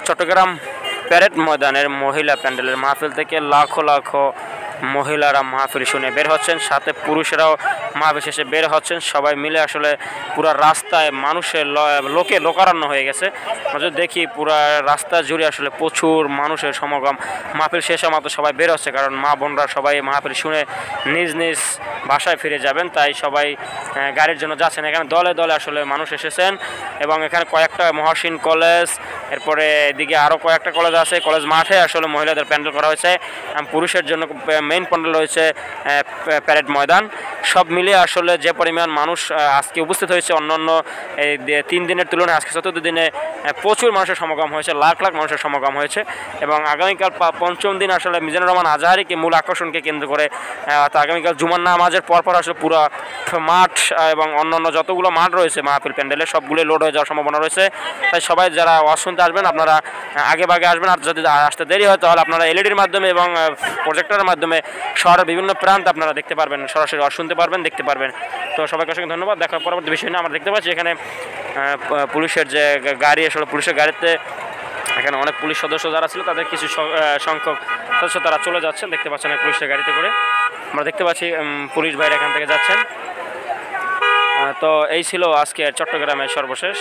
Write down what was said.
Chittagong parade ময়দানের মহিলা প্যান্ডেলের মাহফিল থেকে লাখো লাখো মহিলারা মাহফিল শুনে বের হচ্ছেন, সাথে পুরুষেরাও মাহফিল শেষে বের হচ্ছেন। সবাই মিলে আসলে পুরো রাস্তায় মানুষের লোকে লোকারণ্য হয়ে গেছে। আমরা দেখি পুরো রাস্তা জুড়ে আসলে প্রচুর মানুষের সমাগম। মাহফিল শেষ হওয়া মাত্র সবাই বের হচ্ছে, কারণ মা বোনরা সবাই মাহফিল শুনে নিজ নিজ বাসায় ফিরে যাবেন, তাই সবাই গাড়ির জন্য যাচ্ছেন। এখানে দলে দলে আসলে মানুষ এসেছেন এবং এখানে কয়েকটা মহসিন কলেজ, এরপরে এদিকে আরও কয়েকটা কলেজ আছে। কলেজ মাঠে আসলে মহিলাদের প্যান্ডেল করা হয়েছে, পুরুষের জন্য মেইন প্যান্ডেল রয়েছে প্যারেড ময়দান। সব মিলিয়ে আসলে যে পরিমাণ মানুষ আজকে উপস্থিত হয়েছে অন্যান্য এই 3 দিনের তুলনায় আজকে 4th দিনে প্রচুর মানুষের সমাগম হয়েছে, লাখ লাখ মানুষের সমাগম হয়েছে। এবং আগামীকাল 5ম দিন আসলে মিজানুর রহমান আজহারীকে মূল আকর্ষণকে কেন্দ্র করে আগামীকাল জুমার নামাজের পরপর আসলে পুরো মাঠ এবং অন্যান্য যতগুলো মাঠ রয়েছে মাহফিল প্যান্ডেলে সবগুলো লোড হয়ে যাওয়ার সম্ভাবনা রয়েছে। তাই সবাই যারা ওয়াজ শুনতে আসবেন আপনারা আগে ভাগে আসবেন, আর যদি আসতে দেরি হয় তাহলে আপনারা এলইডির মাধ্যমে এবং প্রজেক্টরের মাধ্যমে শহরের বিভিন্ন প্রান্ত আপনারা দেখতে পারবেন, সরাসরি ওয়াজ শুনতে পারবেন, দেখতে পারবেন। তো সবাইকে অসংখ্য ধন্যবাদ। দেখার পরবর্তী বিষয় নিয়ে আমরা দেখতে পাচ্ছি এখানে পুলিশের যে গাড়ি, আসলে পুলিশের গাড়িতে এখানে অনেক পুলিশ সদস্য যারা ছিল তাদের কিছু সংখ্যক সদস্য তারা চলে যাচ্ছেন, দেখতে পাচ্ছেন পুলিশের গাড়িতে করে। আমরা দেখতে পাচ্ছি পুলিশ ভাইরা এখান থেকে যাচ্ছেন। তো এই ছিল আজকে চট্টগ্রামের সর্বশেষ।